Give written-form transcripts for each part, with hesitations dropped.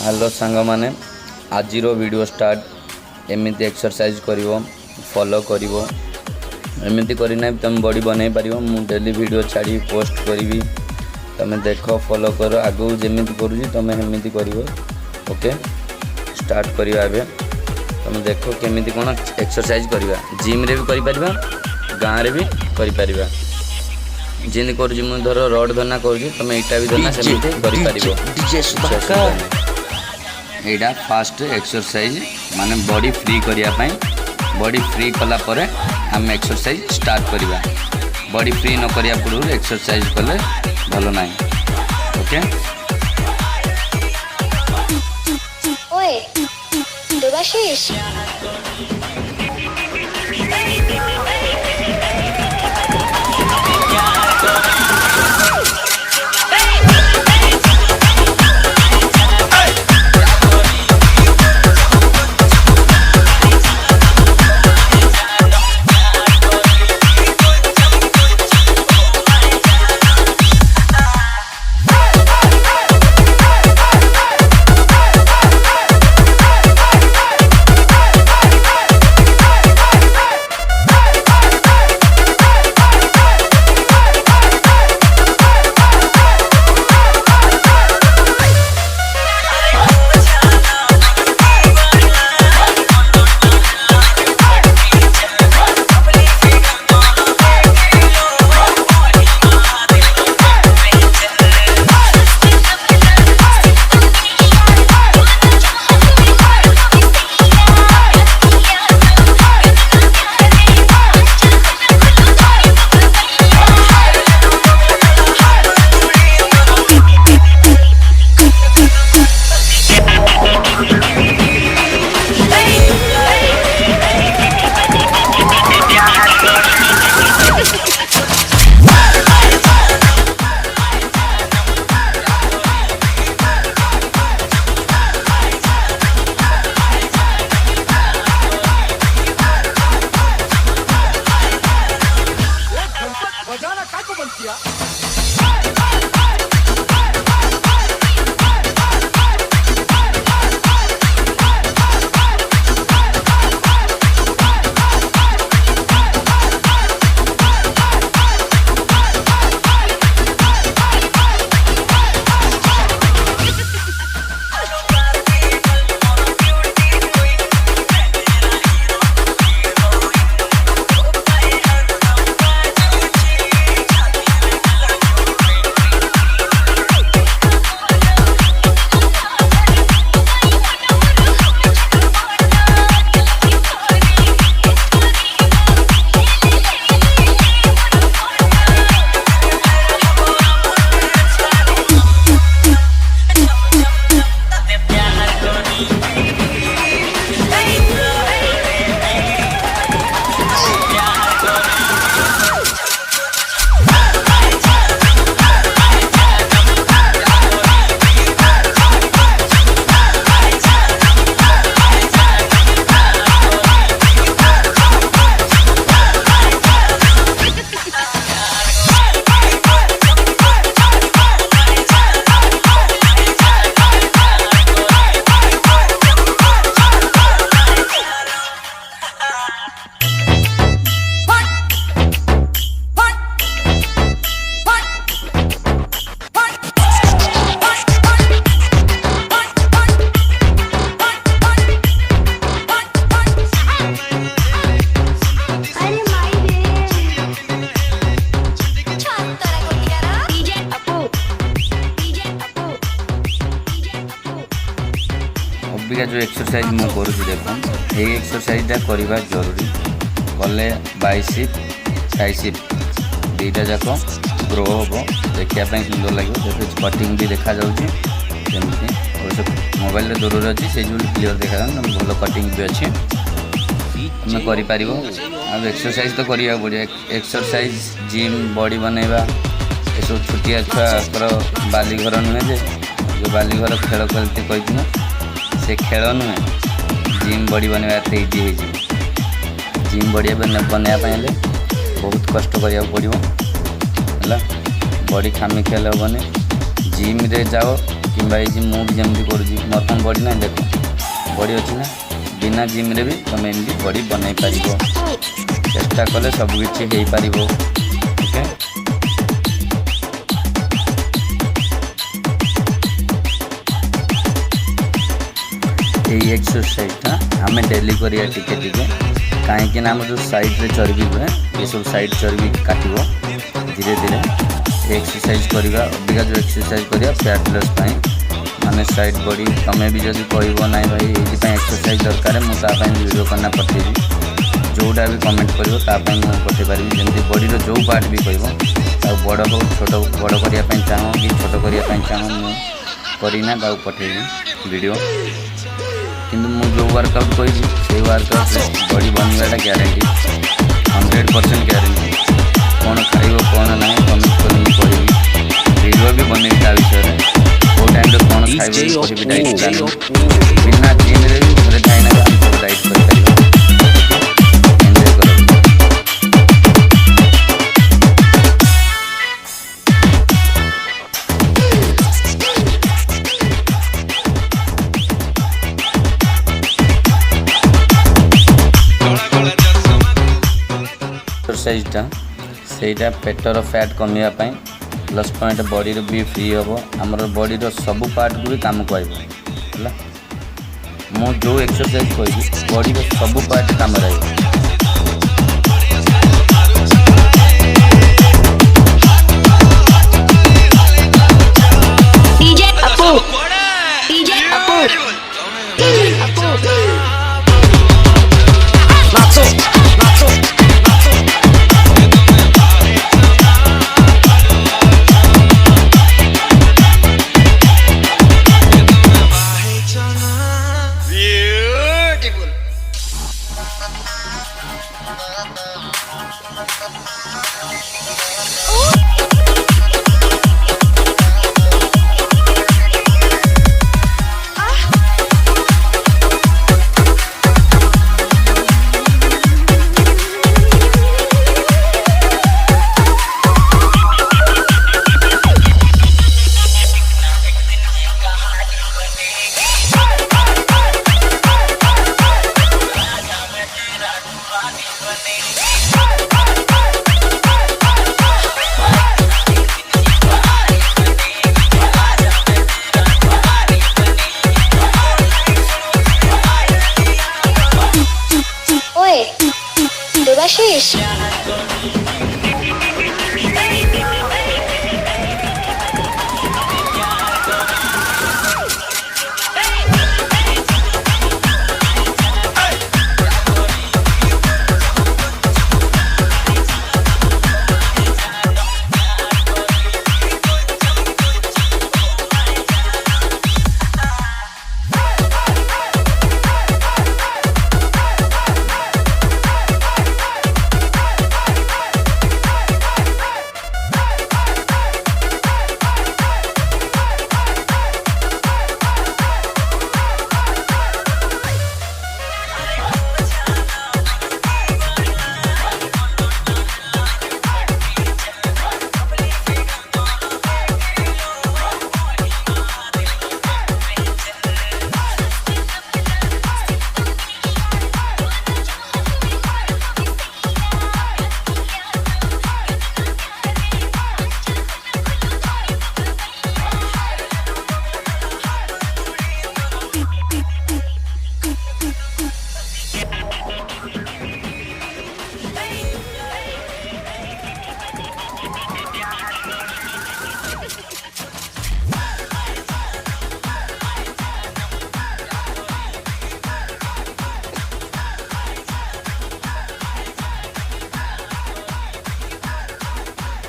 Hello सांग माने आज वीडियो स्टार्ट एमती एक्सरसाइज करिवो फॉलो करिवो एमती करना तुम बॉडी बनै पार मु डेली वीडियो छाड़ी पोस्ट करी तुम देख फॉलो कर आगु जमी करुँगी तुम एमती कर ओके स्टार्ट करवा तुम देख केमी कौन एक्सरसाइज करवा जिम रे भी कर गाँव रे भी कर जिन कर धर रड धरना कर तुम यहाँ भी धरना से यहाँ फास्ट एक्सरसाइज माने बॉडी फ्री करने बॉडी फ्री कला परे हम एक्सरसाइज स्टार्ट करवा बॉडी फ्री न करिया पूर्व एक्सरसाइज कले भल ना ओके ओए देवाशीष अबिका जो एक्सरसाइज मैं करुँच देख ये एक्सरसाइजटा करवा जरूरी कले बाइसिप ट्राइसिप दुईटा जाक ग्रो हम देखापी सुंदर लगे देखो कटिंग भी देखा जाऊँगी अवश्य मोबाइल दूर अच्छी से जो क्लीयर देखा भल कटिंग भी अच्छी तुम कर एक्सरसाइज तो करा पड़े एक्सरसाइज जिम बॉडी बनैबा ये सब छोटिया छुआ बाली घर नुहे जो बाली घर खेल खेलते कही से खेल नुहे जिम बॉडी बनवा एत इजी हो जिम बॉडी बनवाई बहुत कष्ट करा पड़ो है बॉडी खामी खेल हेनी जिम रे जाओ कि किंबा मुझे जमी कर मोर कौन बॉडी ना देख बॉडी अच्छी ना बिना जिम रे भी तुम एमती बॉडी बनई पार चेष्टा कले सबकि हो पार ओके। यही एक्सरसाइजटा आम डेली करिया टिके टिके कहीं आम जो साइड रे चर्बी हुए ये सब साइड चर्बी काटो धीरे धीरे एक्सरसाइज करवा अधिका जो एक्सरसाइज करवा फैट लॉस माने साइड बॉडी तुम्हें भी जब कह ना भाई ये एक्सरसाइज दरकार मुझे वीडियो करना पठेबी जोटा भी कमेंट कर मुझे पठे पारि जमी बॉडी जो पार्ट भी कह बड़ हो छोट बड़ करने चाह कि छोट करने चाह करना पठेबी वीडियो किंतु मु जो वर्कआउट कही से वर्कआउट बॉडी बनवाटा ग्यारंटी 100% ग्यारंटी कौन खाइब कौन ना कमेंट कर वीडियो भी बन विषय कौ टाइम कौन खाइब डाइट प्लान बिना जिम रे भी घरे खाइना डाइट कर एक्सरसाइजटा सेटा पेटर फैट कमियापाई प्लस पॉइंट बॉडी भी फ्री हम आमर बॉडी सब पार्ट को भी काम कह मु जो एक्सरसाइज कही बॉडी सब पार्ट काम रही देवाशीष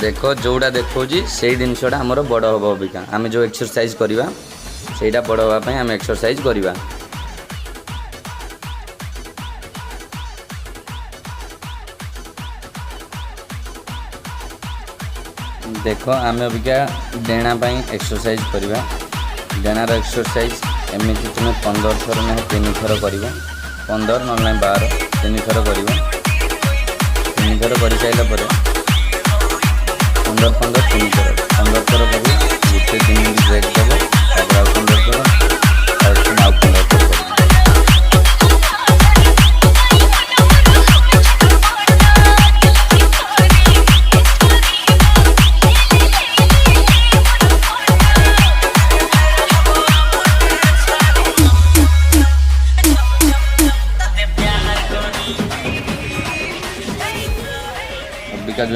देखो जोड़ा देखो से जिनसा आमर बड़ हम अबिका आम जो एक्सरसाइज करवा से बड़ हाँपाई आम एक्सरसाइज करवा। देख आम अबिका डेणा एक्सरसाइज करवा डेणार एक्सरसाइज एमती तुम 15 थर ना 3 थर कर 15 ना 12 3 थर कर 3 थर कर सारापर 15 3 थर 15 थर कर गोटे दिन ब्रेक देव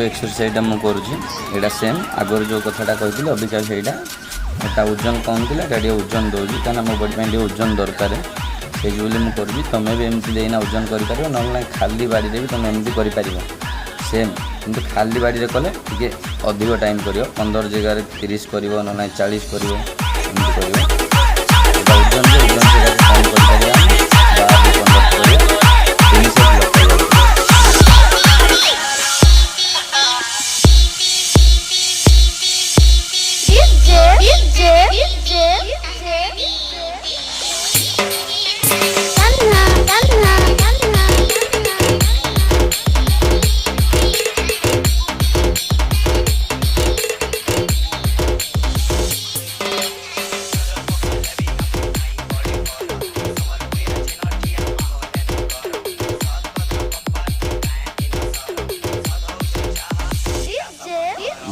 जो एक्सरसाइजटा मुझे करुँचा सेम आगर जो कथाटा कही अबिका से ओजन कम थी ओजन दूसरी कहीं मो बॉडी ओजन दरकार से जो मुझे करुँगी तुम्हें भी एमती देना ओजन कर ना खाली बाड़ी भी तुम एमती कर सेम किंतु खाली बाड़ी कले टे अधिक टाइम कर 15 जगह 30 कर ना 40 कर ओजन से ओजन से कम कर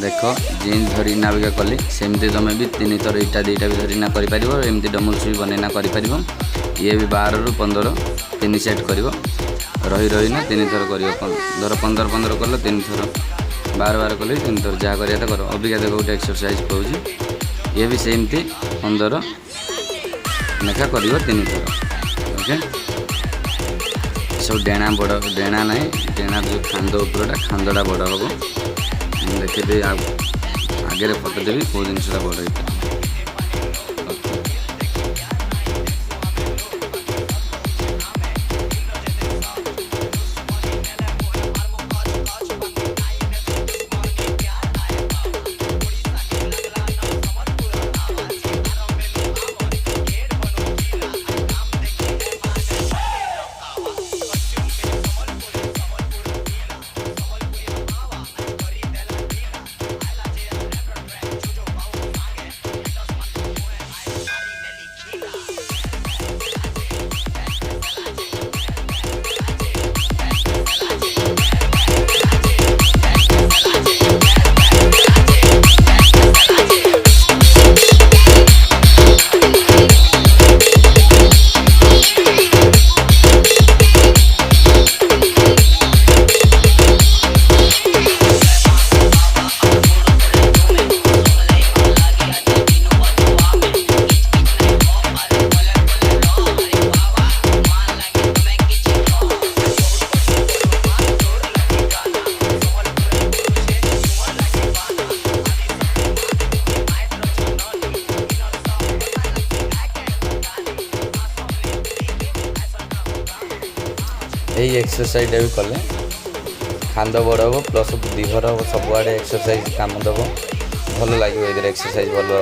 देख जीन्स धरी नाविका कली सेमती तुम भी 3 थर इटा 2टा भी धरीना करमती डम्बल्स भी बनैना कर ये भी 12 ରୁ 15 3 सेट कर रही रही ना 3 थर कर धर 15 कल 3 थर 12 कल 3 थर जहाँ करा कर अबिका देख गोटे एक्सरसाइज कहूँ ये भी सेमती 15 लेखा कर 3 थर ओके सब डेणा बड़ डेणा ना डेणा जो खांद उपरटा खांदटा बड़ हम देखिए आगे फटो देवी कौ जिनसा बड़ यही एक्सरसाइज भी कले खांद बड़ हम प्लस दीहर सबुआड़े एक्सरसाइज काम दब भल लगे एक्सरसाइज भल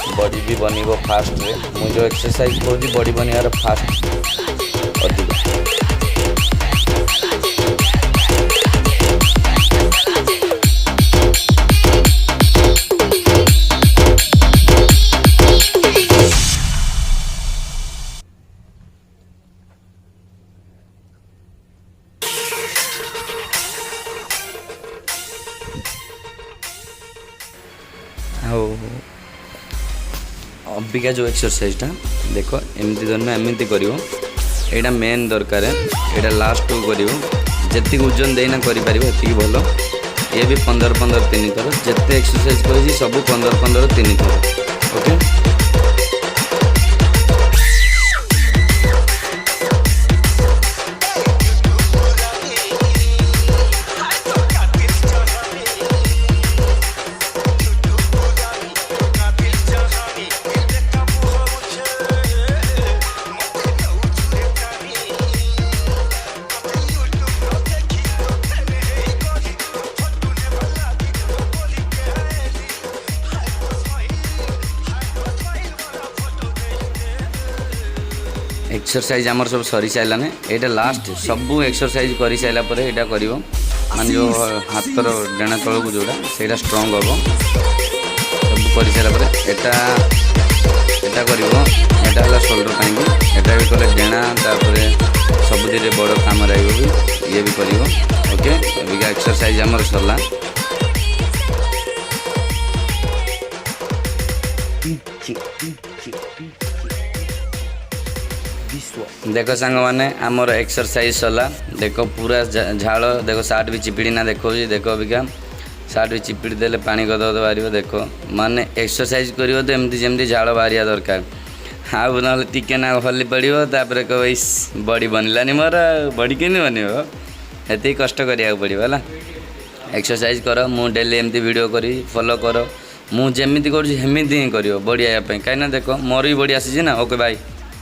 हम बॉडी भी बन फास्ट मुझे जो एक्सरसाइज करूँ बॉडी बनवार फास्ट अधिक अबिका जो एक्सरसाइजटा देख एमती धरना एमती कर यहाँ मेन दरकार यहाँ लास्ट कर जी ओजन देना कर भल ये भी 15-15 3 थर जिते एक्सरसाइज कर सब 15-15 3 थर ओके एक्सरसाइज आमर सब सरी साराने यहाँ लास्ट सब एक्सरसाइज कर सारापर यहाँ कर मान जो हाथर डेणा तल को जोड़ा से स्ट्रंग हम सब कर सारापर यहाँ कर शोल्डर यहाँ भी कले डेणा सब बड़ काम ये भी कर ओके अबिका एक्सरसाइज आमर सरला देख सांग मैंने आमर एक्सरसाइज सरला देख पूरा झाड़ देख सार्ट भी चिपिड़ी ना देखो देख अबिका सार्ट भी चिपिड़ी देले पानी गद बाहर देख माने एक्सरसाइज करियो तो एमती जमती झाड़ बाहरिया दरकार आउ ना टिके ना हली पड़ो तापर कह बड़ी बनलानी मोर बड़ी के बनब ये कष्ट करा पड़ो है एक्सरसाइज कर मु डेली एमती वीडियो करी फॉलो कर मुझे कर बड़ी आया कहीं देख मोर भी बड़ी आसी ना ओके बाय।